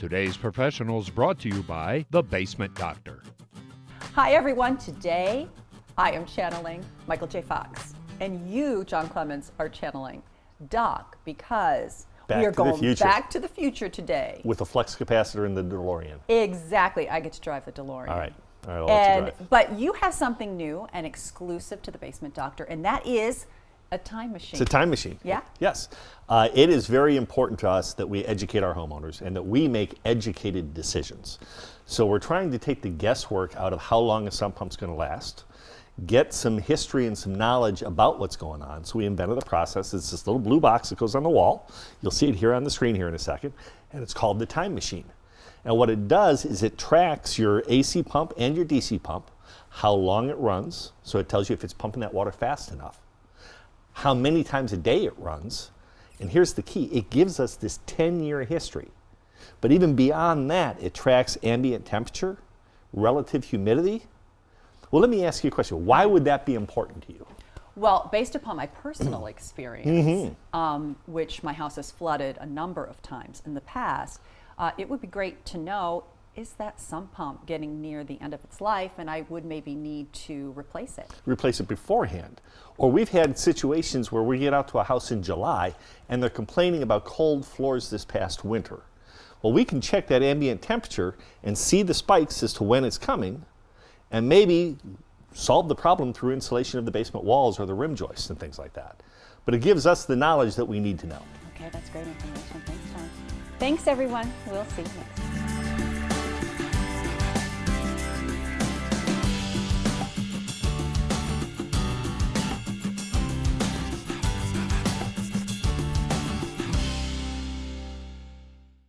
Today's Professionals brought to you by The Basement Doctor. Hi everyone, today I am channeling Michael J. Fox, and you, John Clemens, are channeling Doc, because we are going back to the future today. With a flux capacitor in the DeLorean. Exactly, I get to drive the DeLorean. All right, I'll let you drive. But you have something new and exclusive to the Basement Doctor, and that is a time machine. It's a time machine. Yeah? Yes. It is very important to us that we educate our homeowners and that we make educated decisions. So we're trying to take the guesswork out of how long a sump pump's going to last, get some history and some knowledge about what's going on. So we invented a process. It's this little blue box that goes on the wall. You'll see it here on the screen here in a second, and it's called the time machine. And what it does is it tracks your AC pump and your DC pump, how long it runs, so it tells you if it's pumping that water fast enough, how many times a day it runs, and here's the key, it gives us this 10-year history. But even beyond that, it tracks ambient temperature, relative humidity. Well, let me ask you a question. Why would that be important to you? Well, based upon my personal experience, which my house has flooded a number of times in the past, it would be great to know, is that sump pump getting near the end of its life, and I would maybe need to replace it? Replace it beforehand. Or we've had situations where we get out to a house in July and they're complaining about cold floors this past winter. Well, we can check that ambient temperature and see the spikes as to when it's coming, and maybe solve the problem through insulation of the basement walls or the rim joists and things like that. But it gives us the knowledge that we need to know. Okay, that's great information. Thanks, John. Thanks, everyone. We'll see you next time.